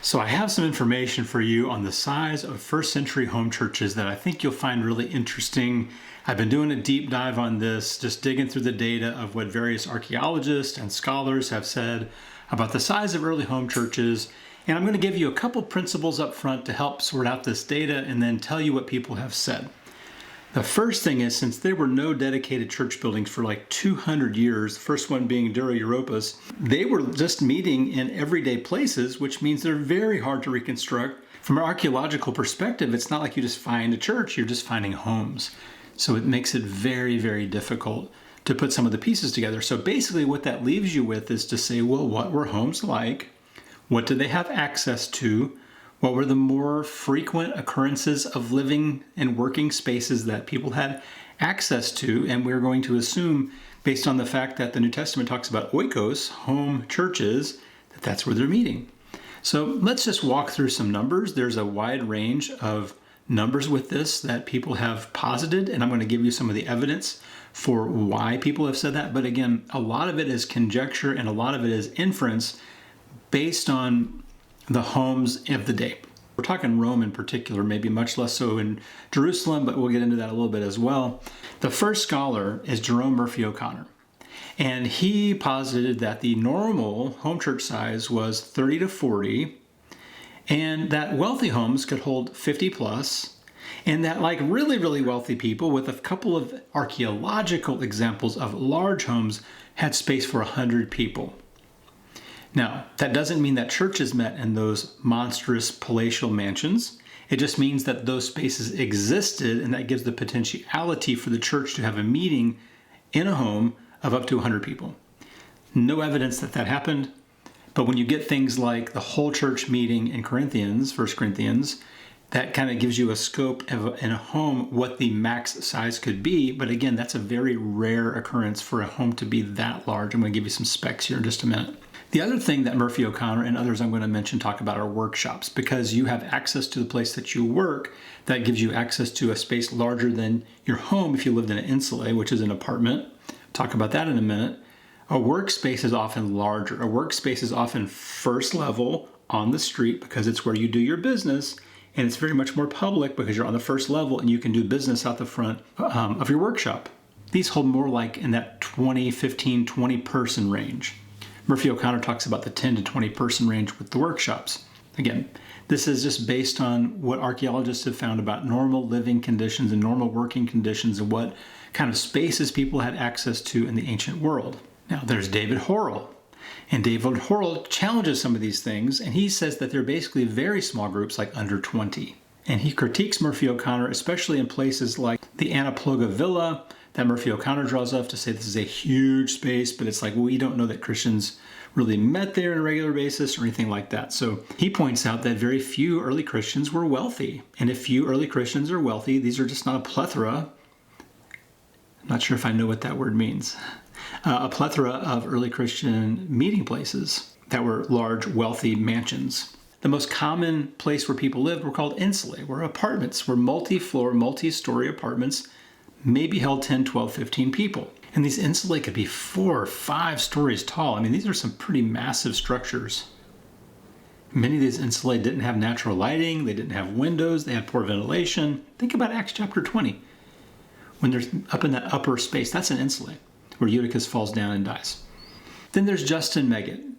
So I have some information for you on the size of first century home churches that I think you'll find really interesting. I've been doing a deep dive on this, just digging through the data of what various archaeologists and scholars have said about the size of early home churches. And I'm going to give you a couple principles up front to help sort out this data and then tell you what people have said. The first thing is, since there were no dedicated church buildings for like 200 years, the first one being Dura Europos, they were just meeting in everyday places, which means they're very hard to reconstruct. From an archaeological perspective, it's not like you just find a church, you're just finding homes. So it makes it very, very difficult to put some of the pieces together. So basically what that leaves you with is to say, well, what were homes like? What did they have access to? What were the more frequent occurrences of living and working spaces that people had access to? And we're going to assume, based on the fact that the New Testament talks about oikos, home churches, that that's where they're meeting. So let's just walk through some numbers. There's a wide range of numbers with this that people have posited, and I'm going to give you some of the evidence for why people have said that. But again, a lot of it is conjecture and a lot of it is inference based on the homes of the day. We're talking Rome in particular, maybe much less so in Jerusalem, but we'll get into that a little bit as well. The first scholar is Jerome Murphy O'Connor, and he posited that the normal home church size was 30 to 40, and that wealthy homes could hold 50 plus, and that like really, really wealthy people with a couple of archaeological examples of large homes had space for 100 people. Now, that doesn't mean that churches met in those monstrous palatial mansions. It just means that those spaces existed, and that gives the potentiality for the church to have a meeting in a home of up to 100 people. No evidence that that happened, but when you get things like the whole church meeting in Corinthians, 1 Corinthians, that kind of gives you a scope of, in a home, what the max size could be. But again, that's a very rare occurrence for a home to be that large. I'm going to give you some specs here in just a minute. The other thing that Murphy O'Connor and others I'm going to mention talk about are workshops, because you have access to the place that you work. That gives you access to a space larger than your home if you lived in an insulae, which is an apartment. Talk about that in a minute. A workspace is often larger. A workspace is often first level on the street because it's where you do your business, and it's very much more public because you're on the first level and you can do business out the front of your workshop. These hold more like in that 20, 15, 20 person range. Murphy O'Connor talks about the 10 to 20 person range with the workshops. Again, this is just based on what archaeologists have found about normal living conditions and normal working conditions and what kind of spaces people had access to in the ancient world. Now, there's David Horrell. And David Horrell challenges some of these things, and he says that they're basically very small groups, like under 20. And he critiques Murphy O'Connor, especially in places like the Anaploga Villa that Murphy O'Connor draws up to say this is a huge space, but it's like, we don't know that Christians really met there on a regular basis or anything like that. So he points out that very few early Christians were wealthy. And if few early Christians are wealthy, these are just not a plethora. I'm not sure if I know what that word means. A plethora of early Christian meeting places that were large, wealthy mansions. The most common place where people lived were called insulae, were apartments, were multi-floor, multi-story apartments, maybe held 10, 12, 15 people. And these insulae could be 4 or 5 stories tall. I mean, these are some pretty massive structures. Many of these insulae didn't have natural lighting, they didn't have windows, they had poor ventilation. Think about Acts chapter 20. When they're up in that upper space, that's an insulae, where Eutychus falls down and dies. Then there's Justin Meggitt,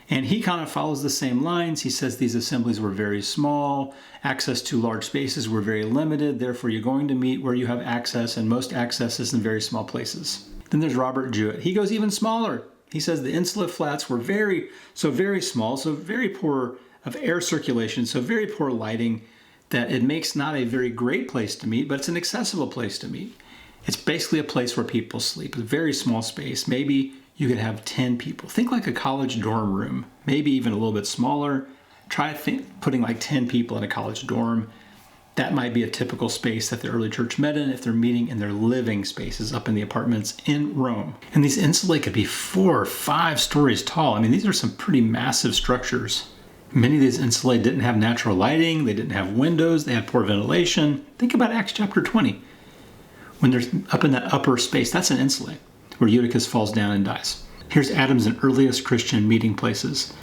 and he kind of follows the same lines. He says these assemblies were very small, access to large spaces were very limited, therefore you're going to meet where you have access, and most access is in very small places. Then there's Robert Jewett. He goes even smaller. He says the insula flats were very small, so very poor of air circulation, so very poor lighting, that it makes not a very great place to meet, but it's an accessible place to meet. It's basically a place where people sleep. It's a very small space. Maybe you could have 10 people. Think like a college dorm room, maybe even a little bit smaller. Try putting like 10 people in a college dorm. That might be a typical space that the early church met in if they're meeting in their living spaces up in the apartments in Rome. And these insulae could be 4 or 5 stories tall. I mean, these are some pretty massive structures. Many of these insulae didn't have natural lighting, they didn't have windows, they had poor ventilation. Think about Acts chapter 20. When they're up in that upper space, that's an insulae, where Eutychus falls down and dies. Here's Adams' earliest Christian meeting places.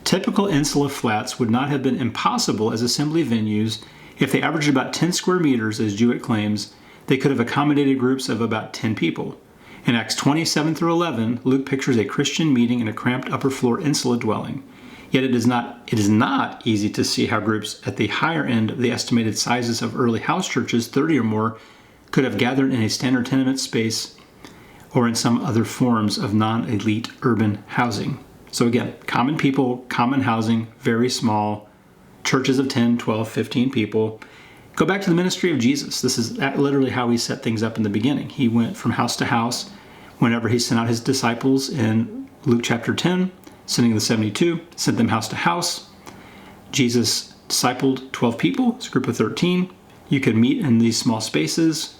Typical insula flats would not have been impossible as assembly venues if they averaged about 10 square meters, as Jewett claims. They could have accommodated groups of about 10 people. In Acts 27 through 11, Luke pictures a Christian meeting in a cramped upper floor insula dwelling. Yet it is not easy to see how groups at the higher end of the estimated sizes of early house churches, 30 or more, could have gathered in a standard tenement space or in some other forms of non-elite urban housing. So again, common people, common housing, very small, churches of 10, 12, 15 people. Go back to the ministry of Jesus. This is literally how he set things up in the beginning. He went from house to house whenever he sent out his disciples in Luke chapter 10, sending the 72, sent them house to house. Jesus discipled 12 people, it's a group of 13. You could meet in these small spaces.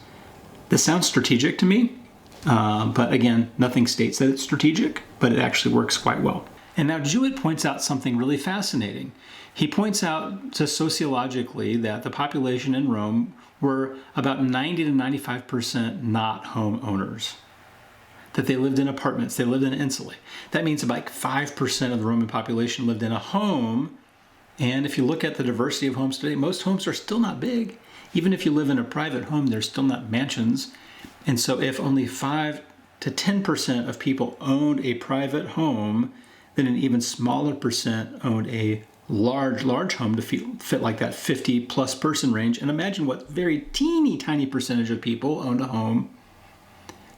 This sounds strategic to me, but again, nothing states that it's strategic, but it actually works quite well. And now Jewett points out something really fascinating. He points out to sociologically that the population in Rome were about 90 to 95% not homeowners, that they lived in apartments, they lived in insulae. That means about 5% of the Roman population lived in a home. And if you look at the diversity of homes today, most homes are still not big. Even if you live in a private home, they're still not mansions. And so if only 5 to 10% of people owned a private home, then an even smaller percent owned a large home to fit like that 50 plus person range. And imagine what very teeny tiny percentage of people owned a home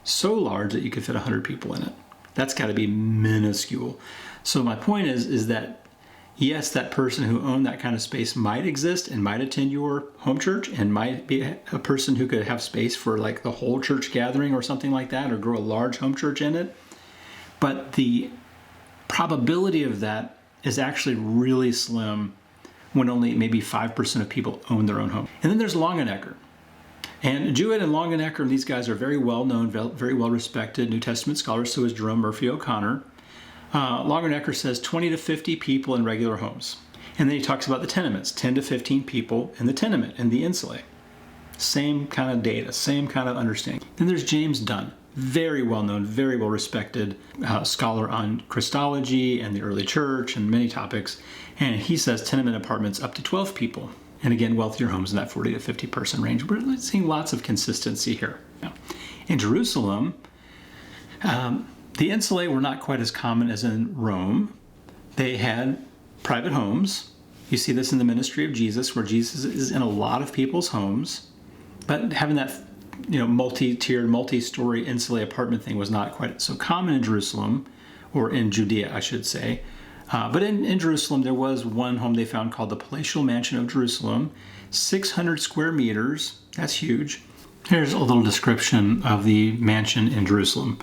so large that you could fit 100 people in it. That's got to be minuscule. So my point is that yes, that person who owned that kind of space might exist and might attend your home church and might be a person who could have space for like the whole church gathering or something like that, or grow a large home church in it. But the probability of that is actually really slim when only maybe 5% of people own their own home. And then there's Longenecker. And Jewett and Longenecker and these guys are very well known, very well respected New Testament scholars. So is Jerome Murphy O'Connor. Longenecker says 20 to 50 people in regular homes. And then he talks about the tenements, 10 to 15 people in the tenement, in the insulae. Same kind of data, same kind of understanding. Then there's James Dunn, very well known, very well respected scholar on Christology and the early church and many topics. And he says tenement apartments up to 12 people. And again, wealthier homes in that 40 to 50 person range. We're seeing lots of consistency here. In Jerusalem, the insulae were not quite as common as in Rome. They had private homes. You see this in the ministry of Jesus, where Jesus is in a lot of people's homes. But having that multi-tiered, multi-story insulae apartment thing was not quite so common in Jerusalem, or in Judea, I should say. But in Jerusalem, there was one home they found called the Palatial Mansion of Jerusalem, 600 square meters. That's huge. Here's a little description of the mansion in Jerusalem.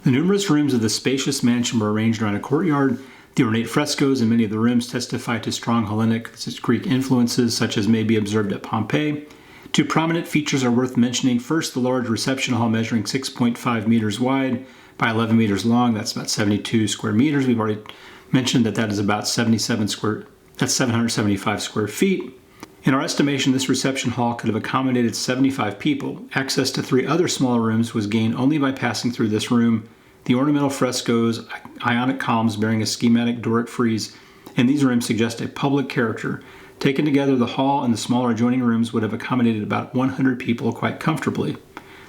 The numerous rooms of the spacious mansion were arranged around a courtyard. The ornate frescoes in many of the rooms testify to strong Hellenic Greek influences, such as may be observed at Pompeii. Two prominent features are worth mentioning. First, the large reception hall measuring 6.5 meters wide by 11 meters long. That's about 72 square meters. We've already mentioned that is about 775 square feet. In our estimation, this reception hall could have accommodated 75 people. Access to 3 other smaller rooms was gained only by passing through this room. The ornamental frescoes, Ionic columns bearing a schematic Doric frieze, in these rooms suggest a public character. Taken together, the hall and the smaller adjoining rooms would have accommodated about 100 people quite comfortably.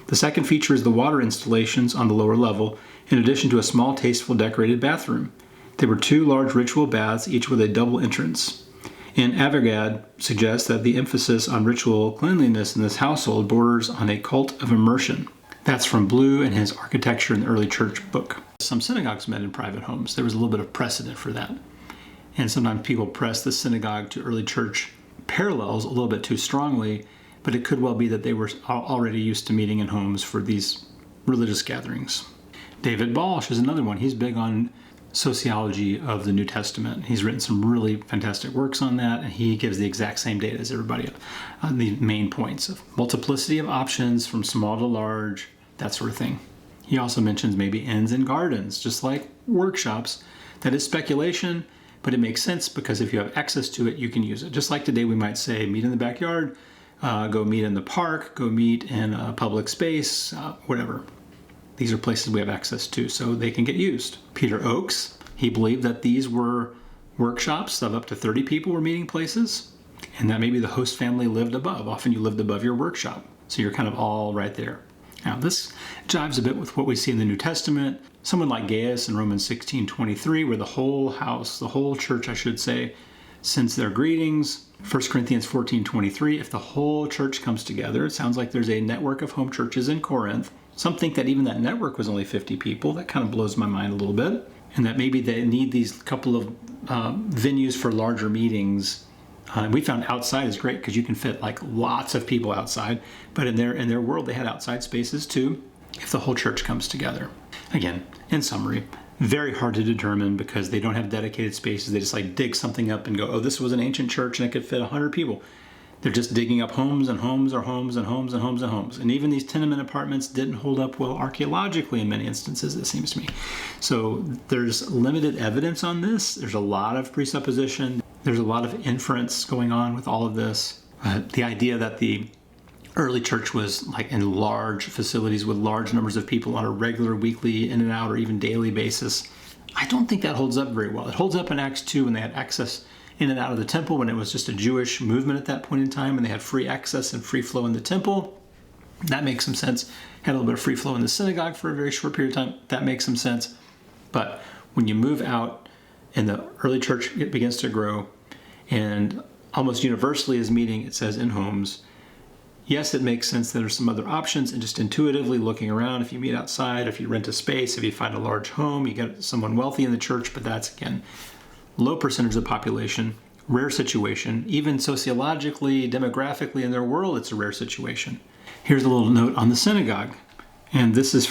The second feature is the water installations on the lower level, in addition to a small, tasteful, decorated bathroom. There were 2 large ritual baths, each with a double entrance. And Avogadro suggests that the emphasis on ritual cleanliness in this household borders on a cult of immersion. That's from Blue and his Architecture in the Early Church book. Some synagogues met in private homes. There was a little bit of precedent for that. And sometimes people press the synagogue to early church parallels a little bit too strongly, but it could well be that they were already used to meeting in homes for these religious gatherings. David Balsh is another one. He's big on sociology of the New Testament. He's written some really fantastic works on that, and he gives the exact same data as everybody on the main points of multiplicity of options from small to large, that sort of thing. He also mentions maybe inns and gardens, just like workshops. That is speculation, but it makes sense because if you have access to it, you can use it. Just like today we might say, meet in the backyard, go meet in the park, go meet in a public space, whatever. These are places we have access to, so they can get used. Peter Oakes, he believed that these were workshops of up to 30 people were meeting places, and that maybe the host family lived above. Often you lived above your workshop, so you're kind of all right there. Now this jives a bit with what we see in the New Testament. Someone like Gaius in Romans 16:23, where the whole house, the whole church, I should say, sends their greetings. 1 Corinthians 14:23, if the whole church comes together, it sounds like there's a network of home churches in Corinth. Some think that even that network was only 50 people. That kind of blows my mind a little bit. And that maybe they need these couple of venues for larger meetings. We found outside is great because you can fit like lots of people outside. But in their world, they had outside spaces too, if the whole church comes together. Again, in summary, very hard to determine because they don't have dedicated spaces. They just like dig something up and go, oh, this was an ancient church and it could fit 100 people. They're just digging up homes and homes or homes and homes and homes and homes. And even these tenement apartments didn't hold up well archaeologically in many instances, it seems to me. So there's limited evidence on this. There's a lot of presupposition. There's a lot of inference going on with all of this. The idea that the early church was like in large facilities with large numbers of people on a regular weekly in and out or even daily basis, I don't think that holds up very well. It holds up in Acts 2 when they had access in and out of the temple, when it was just a Jewish movement at that point in time and they had free access and free flow in the temple. That makes some sense. Had a little bit of free flow in the synagogue for a very short period of time. That makes some sense. But when you move out and the early church begins to grow and almost universally is meeting, it says, in homes, yes, it makes sense that there's some other options, and just intuitively looking around, if you meet outside, if you rent a space, if you find a large home, you get someone wealthy in the church, but that's, again, low percentage of the population, rare situation. Even sociologically, demographically in their world, it's a rare situation. Here's a little note on the synagogue, and this is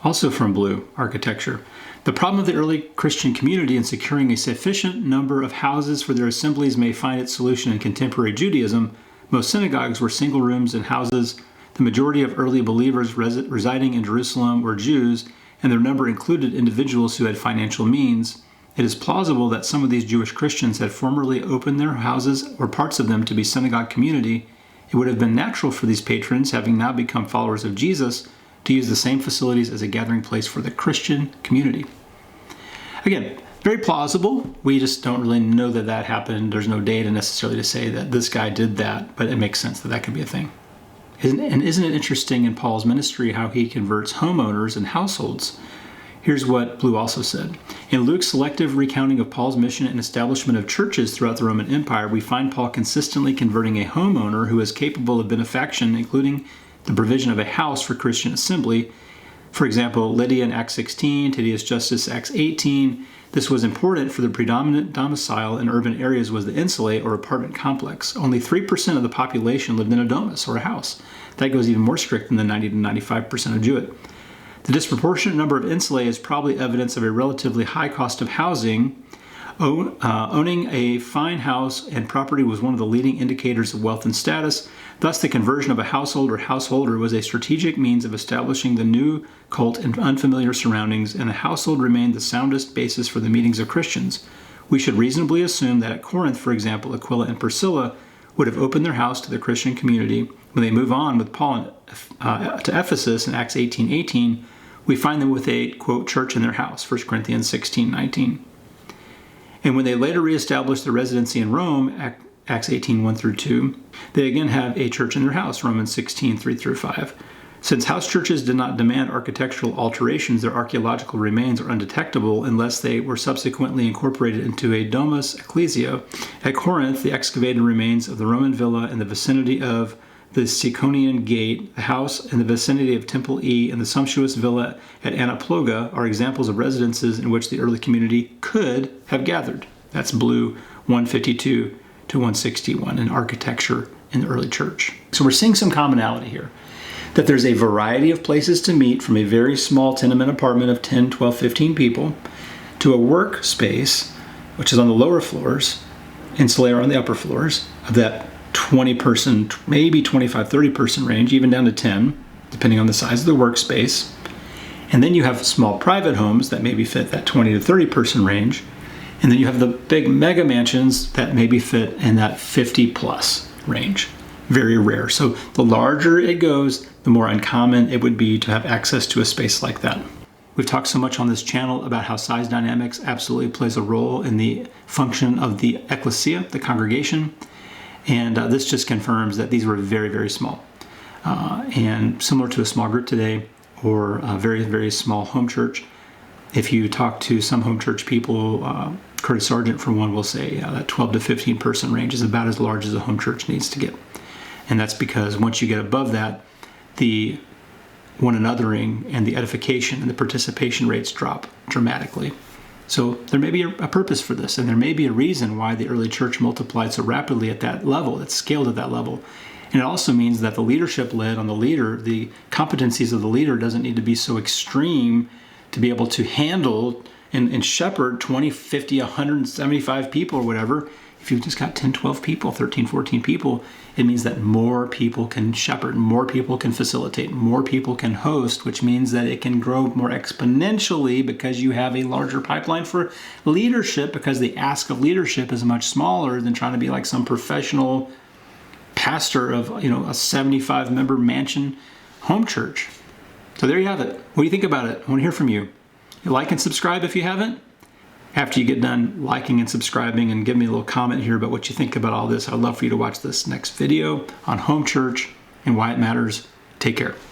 also from Blue Architecture. The problem of the early Christian community in securing a sufficient number of houses for their assemblies may find its solution in contemporary Judaism. Most synagogues were single rooms and houses. The majority of early believers residing in Jerusalem were Jews, and their number included individuals who had financial means. It is plausible that some of these Jewish Christians had formerly opened their houses or parts of them to be synagogue community. It would have been natural for these patrons, having now become followers of Jesus, to use the same facilities as a gathering place for the Christian community. Again, very plausible. We just don't really know that that happened. There's no data necessarily to say that this guy did that, but it makes sense that that could be a thing. Isn't it interesting in Paul's ministry how he converts homeowners and households? Here's what Blue also said. In Luke's selective recounting of Paul's mission and establishment of churches throughout the Roman Empire, we find Paul consistently converting a homeowner who is capable of benefaction, including the provision of a house for Christian assembly. For example, Lydia in Acts 16, Titius Justus, Acts 18. This was important for the predominant domicile in urban areas was the insulae or apartment complex. Only 3% of the population lived in a domus or a house. That goes even more strict than the 90 to 95% of Jewett. The disproportionate number of insulae is probably evidence of a relatively high cost of housing. Owning a fine house and property was one of the leading indicators of wealth and status. Thus, the conversion of a household or householder was a strategic means of establishing the new cult in unfamiliar surroundings, and the household remained the soundest basis for the meetings of Christians. We should reasonably assume that at Corinth, for example, Aquila and Priscilla would have opened their house to the Christian community. When they move on with Paul to Ephesus in Acts 18:18, we find them with a, quote, church in their house, 1 Corinthians 16:19. And when they later reestablish their residency in Rome, Acts 18:1-2, they again have a church in their house, Romans 16:3-5. Since house churches did not demand architectural alterations, their archaeological remains are undetectable unless they were subsequently incorporated into a domus ecclesia. At Corinth, the excavated remains of the Roman villa in the vicinity of the Ciconian Gate, the house in the vicinity of Temple E, and the sumptuous villa at Anaploga are examples of residences in which the early community could have gathered. That's Blue 152-161 in architecture in the early church. So we're seeing some commonality here, that there's a variety of places to meet from a very small tenement apartment of 10, 12, 15 people to a workspace, which is on the lower floors, and Slayer on the upper floors of that 20-person, maybe 25, 30-person range, even down to 10, depending on the size of the workspace. And then you have small private homes that maybe fit that 20 to 30-person range. And then you have the big mega mansions that maybe fit in that 50-plus range. Very rare. So the larger it goes, the more uncommon it would be to have access to a space like that. We've talked so much on this channel about how size dynamics absolutely plays a role in the function of the ecclesia, the congregation. And this just confirms that these were very, very small. And similar to a small group today or a very, very small home church, if you talk to some home church people, Curtis Sargent, for one, will say that 12 to 15 person range is about as large as a home church needs to get. And that's because once you get above that, the one anothering and the edification and the participation rates drop dramatically. So there may be a purpose for this, and there may be a reason why the early church multiplied so rapidly at that level, it's scaled at that level. And it also means that the leadership led on the leader, the competencies of the leader doesn't need to be so extreme to be able to handle and shepherd 20, 50, 175 people or whatever. If you've just got 10, 12 people, 13, 14 people, it means that more people can shepherd, more people can facilitate, more people can host, which means that it can grow more exponentially because you have a larger pipeline for leadership, because the ask of leadership is much smaller than trying to be like some professional pastor of, a 75 member mansion home church. So there you have it. What do you think about it? I want to hear from you. Like and subscribe if you haven't. After you get done liking and subscribing, and give me a little comment here about what you think about all this, I'd love for you to watch this next video on home church and why it matters. Take care.